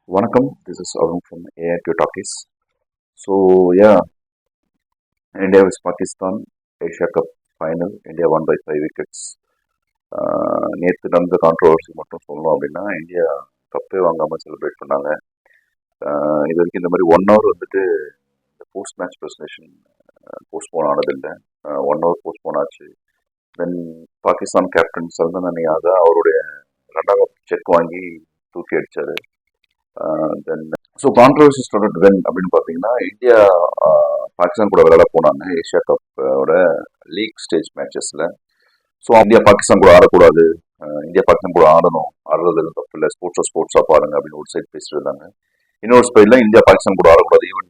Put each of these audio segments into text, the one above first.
Vanakkam, this is Arun from AIQ Talkies. So, yeah, India vs Pakistan Asia Cup final. India won by 5 wickets. நேற்று நடந்த controversy மட்டும் சொல்லணும் அப்படின்னா India கப்பே வாங்காமல் celebrate பண்ணாங்க. இது வரைக்கும் இந்த மாதிரி 1 hour வந்துட்டு போஸ்ட் மேட்ச் ப்ரெசன்டேஷன் போஸ்ட்போன் ஆனதில்லை. 1 hour போஸ்ட்போன் ஆச்சு. தென் பாகிஸ்தான் கேப்டன் சல்மான் அலி யாதா அவருடைய 2வது செக் வாங்கி தூக்கி அடிச்சாரு. Then so controversy started when அப்படின்னு பார்த்தீங்கன்னா இந்தியா பாகிஸ்தான் கூட விளையாட போனாங்க ஏஷியா கப்போட லீக் ஸ்டேஜ் மேட்சஸில். ஸோ இந்தியா பாகிஸ்தான் கூட ஆடக்கூடாது, இந்தியா பாகிஸ்தான் கூட ஆடுறது தப்பு இல்லை, ஸ்போர்ட்ஸாக பாருங்க அப்படின்னு ஒரு சைட் பேசிட்டு இருந்தாங்க. இன்னொரு சைடில் இந்தியா பாகிஸ்தான் கூட ஆடக்கூடாது. ஈவன்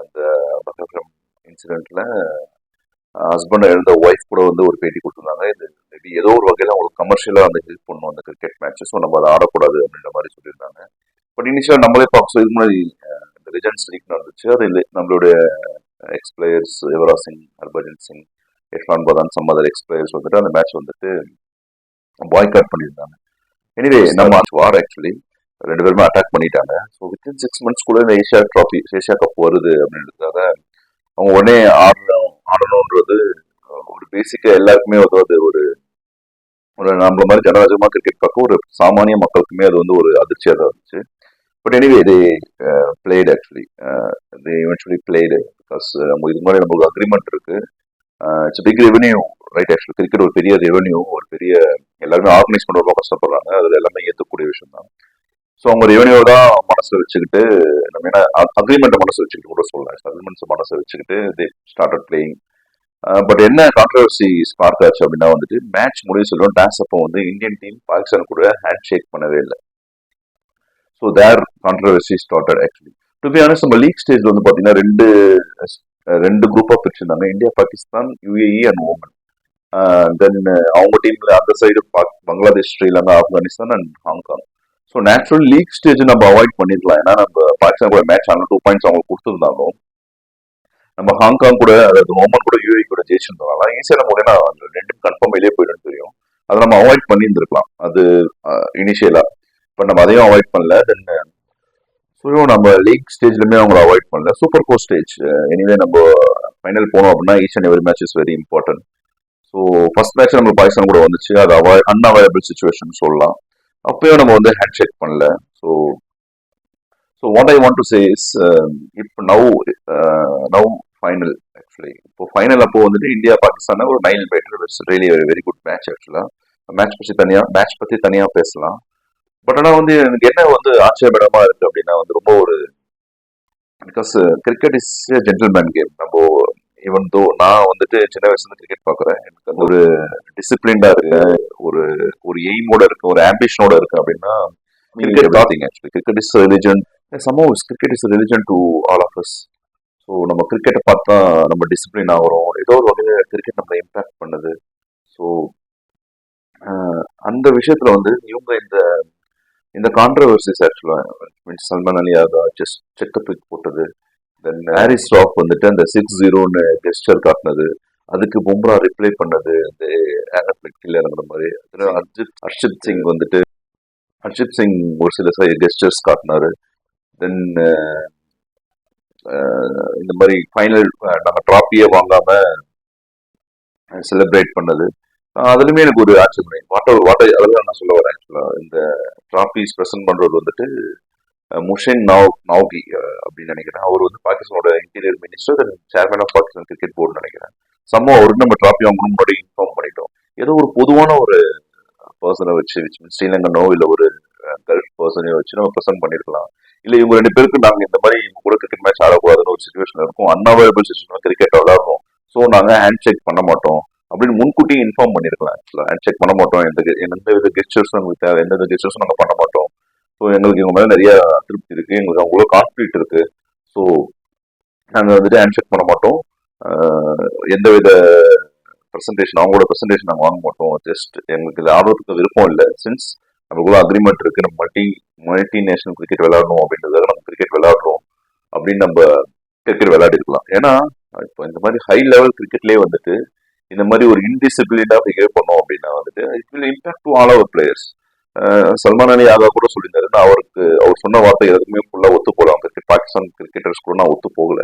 இந்த பஹல்காம் இன்சிடென்ட்ல ஹஸ்பண்ட் எழுந்த ஒய்ஃப் கூட வந்து ஒரு பேட்டி கொடுத்துருந்தாங்க. இது மேபி ஏதோ ஒரு வகையில் அவங்களுக்கு கமர்ஷியலாக அந்த ஹெல்ப் பண்ணும் அந்த கிரிக்கெட் மேட்சஸ், ஸோ நம்ம அதை ஆடக்கூடாது அப்படின்ற மாதிரி சொல்லியிருந்தாங்க. பட் இனிஷியலாக நம்மளே பார்க்க இதுக்கு முன்னாடி இந்த லெஜண்ட்ஸ் லீக் நடந்துச்சு. அது நம்மளுடைய எக்ஸ்பிளேயர்ஸ் யுவராஜ் சிங், ஹர்பஜன் சிங், இர்ஃபான் பதான், சம் அதர் எக்ஸ்பிளேயர்ஸ் வந்துட்டு அந்த மேட்ச் வந்துட்டு பாய்காட் பண்ணியிருந்தாங்க. எனிவே நம்ம வார் ஆக்சுவலி 2 பேருமே அட்டாக் பண்ணிட்டாங்க. ஸோ வித்தின் 6 months கூட இந்த ஏஷியா கப் வருது அப்படின்றதுக்காக அவங்க உடனே ஆடணுன்றது ஒரு பேசிக்காக எல்லாருக்குமே அது ஒரு நம்மள மாதிரி ஜனரஜமாக கிரிக்கெட் பார்க்க ஒரு சாமானிய மக்களுக்குமே அது வந்து ஒரு அதிர்ச்சியாக தான் இருந்துச்சு. But anyway they played actually they eventually played because நம்ம இது மாதிரி நமக்கு அக்ரிமெண்ட் இருக்கு. It's big revenue right. Actually cricket ஒரு பெரிய ரெவன்யூ, ஒரு பெரிய எல்லாருமே ஆர்கனைஸ் பண்ணுறப்ப கஷ்டப்படுறாங்க. அதில் எல்லாமே ஏற்றக்கூடிய விஷயம் தான். ஸோ அவங்க ரெவன்யூ தான் மனசில் வச்சுக்கிட்டு நம்ம என்ன அக்ரிமெண்ட்டை மனசை வச்சுக்கிட்டு கூட சொல்லலாம். அக்ரிமெண்ட்ஸ் மனசை வச்சுக்கிட்டு தே ஸ்டார்டட் பிளேயிங். பட் என்ன கான்ட்ரவர்சி ஸ்பார்க் ஆச்சு அப்படின்னா வந்துட்டு மேட்ச் முடிவு சொல்லுவோம் டாஸ் அப்போ வந்து இந்தியன் டீம் பாகிஸ்தான் கூட ஹேண்ட் ஷேக் பண்ணவே இல்லை. So there controversy started actually. To be honest நம்ம லீக் ஸ்டேஜ்ல வந்து பார்த்தீங்கன்னா ரெண்டு குரூப்பாக பிரிச்சிருந்தாங்க, India Pakistan UAE and Oman. Then அவங்க டீம்ல அந்த side Bangladesh, Sri Lanka, Afghanistan and Hong Kong. So natural league stage நம்ம அவாய்ட் பண்ணிருக்கலாம். ஏன்னா நம்ம பாகிஸ்தான் கூட மேட்ச் ஆன 2 points அவங்களுக்கு கொடுத்துருந்தாலும் நம்ம ஹாங்காங் கூட, அதாவது ஓமன் கூட, யூஏஇ கூட ஜெயிச்சிருந்தோம்னா ஈஸியாக நம்ம உடனே ரெண்டும் கன்ஃபார்ம் வெளியே போயிடும்னு தெரியும். அதை நம்ம அவாய்ட் பண்ணியிருந்திருக்கலாம் அது இனிஷியலா. பட் நம்ம அதையும் அவாய்ட் பண்ணல. தென் ஸோ நம்ம லீக் ஸ்டேஜ்லுமே அவங்கள அவாய்ட் பண்ணல. சூப்பர் 4 ஸ்டேஜ் எனிவே நம்ம ஃபைனல் போனோம் அப்படின்னா each and every match is very important. So first match நம்ம பாகிஸ்தான் கூட வந்துச்சு, அது அன்அவைலபிள் சுச்சுவேஷன் சொல்லலாம். அப்பயும் நம்ம வந்து ஹேண்ட் ஷேக் பண்ணல. So what I want to say is இப்போ நவ் ஃபைனல் ஆக்சுவலி. இப்போ ஃபைனல் அப்போ வந்துட்டு இந்தியா பாகிஸ்தான் ஒரு 9 batter. It's really very good match ஆக்சுவலா. மேட்ச் பற்றி தனியாக பேசலாம். பட் ஆனால் வந்து எனக்கு என்ன வந்து ஆச்சரியமா இருக்கு அப்படின்னா வந்து ரொம்ப ஒரு because cricket is gentleman game. நம்ம ஈவன் தோ நான் வந்துட்டு சின்ன வயசுல கிரிக்கெட் பார்க்குறேன், எனக்கு அந்த ஒரு டிசிப்ளின்டா இருக்கு, ஒரு ஒரு எய்மோட இருக்கு, ஒரு ஆம்பிஷனோட இருக்கு அப்படின்னா cricket actually. Cricket is religion. somehow cricket is a religion to all of us. So நம்ம கிரிக்கெட்டை பார்த்தா நம்ம டிசிப்ளின் ஆகிறோம், ஏதோ ஒரு வகையில் கிரிக்கெட் நம்ம இம்பேக்ட் பண்ணுது. ஸோ அந்த விஷயத்துல வந்து இவங்க இந்த கான்ட்ரவர்சிஸ் ஆக்சுவலாக சல்மான் அலி யாதா செக்க தூக்கி போட்டது, தென் ஹாரிஸ் ராஃப் வந்துட்டு அந்த 6-0 கெஸ்டர் காட்டினது, அதுக்கு பும்ரா ரிப்ளை பண்ணது இந்த கீழே இறங்குற மாதிரி. ஹர்ஷித் சிங் ஒரு சில கெஸ்டர்ஸ் காட்டினாரு. தென் இந்த மாதிரி ஃபைனல் நாங்கள் ட்ராஃபியே வாங்காம செலிப்ரேட் பண்ணது, அதுலயுமே எனக்கு ஒரு ஆச்சரியம். அதெல்லாம் நான் சொல்ல வரேன். ஆக்சுவலா இந்த ட்ராஃபிஸ் ப்ரெசென்ட் பண்றது வந்துட்டு முஷின் நவ்கி அப்படின்னு நினைக்கிறேன். அவர் வந்து பாகிஸ்தானோட interior minister and chairman of Pakistan cricket board நினைக்கிறேன். அவருக்கு நம்ம ட்ராஃபி வாங்கணும் முன்னாடி இன்ஃபார்ம் பண்ணிட்டோம். ஏதோ ஒரு பொதுவான ஒரு பர்சனை வச்சு ஸ்ரீலங்கனோ இல்லை ஒரு கல்ஃப் பர்சனையோ வச்சு நம்ம ப்ரெசென்ட் பண்ணிருக்கலாம். இல்லை இவங்க 2 பேருக்கு நாங்கள் இந்த மாதிரி இவங்க கூட கிரிக்கெட் மேட்ச் ஆடக்கூடாதுன்னு ஒரு சுச்சுவேஷன் இருக்கும், அன்அவைலபிள் சுச்சுவேஷன் கிரிக்கெட் விளையாடுறோம், ஸோ நாங்கள் ஹேண்ட் ஷேக் பண்ண மாட்டோம் அப்படின்னு முன்கூட்டி இன்ஃபார்ம் பண்ணிருக்கலாம். ஹேண்ட் செக் பண்ண மாட்டோம், எந்த வித கெஸ்டர்ஸும் நமக்கு தேவை, எந்த வித கெஸ்டர்ஸும் நாங்கள் பண்ண மாட்டோம். ஸோ எங்களுக்கு இவங்க மேலே நிறைய திருப்தி இருக்கு, எங்களுக்கு அவங்களோட கான்ஃபிடென்ட் இருக்கு, ஸோ நாங்கள் வந்துட்டு ஹேண்ட் செக் பண்ண மாட்டோம், எந்த வித ப்ரெசன்டேஷன் அவங்களோட ப்ரெசன்டேஷன் நாங்கள் வாங்க மாட்டோம், ஜஸ்ட் எங்களுக்கு இது ஆடுறதுக்கு விருப்பம் இல்லை, சின்ஸ் நமக்குள்ள அக்ரிமெண்ட் இருக்கு, நம்ம மல்டி நேஷனல் கிரிக்கெட் விளையாடணும் அப்படின்றதுக்காக நம்ம கிரிக்கெட் விளையாடுறோம் அப்படின்னு நம்ம கிரிக்கெட் விளையாடி இருக்கலாம். ஏன்னா இப்போ இந்த மாதிரி ஹை லெவல் கிரிக்கெட்லேயே வந்துட்டு இந்த மாதிரி ஒரு இன்டிசிப்ளினா பிஹேவ் பண்ணோம் அப்படின்னா வந்துட்டு it will impact to all our players. Salman Ali Agha கூட சொல்லியிருந்தாரு. நான் அவர் சொன்ன வார்த்தை எதுக்குமே ஃபுல்லா ஒத்து போகலாம். பாகிஸ்தான் கிரிக்கெட்டர்ஸ் கூட நான் ஒத்து போகல.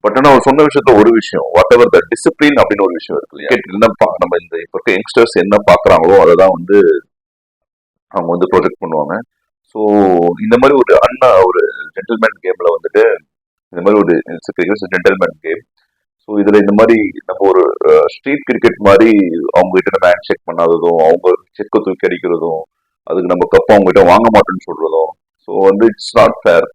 பட் ஆனா அவர் சொன்ன விஷயத்த ஒரு விஷயம், வாட் எவர் த டிசிப்ளின் அப்படின்னு ஒரு விஷயம் இருக்கு இல்லையா? Cricket என்ன நம்ம இந்த இப்ப இருக்க யங்ஸ்டர்ஸ் என்ன பாக்குறாங்களோ அதை தான் வந்து அவங்க வந்து ப்ரொஜெக்ட் பண்ணுவாங்க. ஸோ இந்த மாதிரி ஒரு ஜென்டில்மேன் கேம்ல வந்துட்டு இந்த மாதிரி ஒரு ஜென்டில்மேன் கேம். ஸோ இதுல இந்த மாதிரி நம்ம ஒரு ஸ்ட்ரீட் கிரிக்கெட் மாதிரி அவங்க கிட்ட நம்ம ஹேண்ட் செக் பண்ணாததும், அவங்க செக்கை தூக்கி அடிக்கிறதும், அதுக்கு நம்ம கப் அவங்க கிட்ட வாங்க மாட்டோம்னு சொல்றதும், ஸோ வந்து இட்ஸ் நாட் ஃபேர்.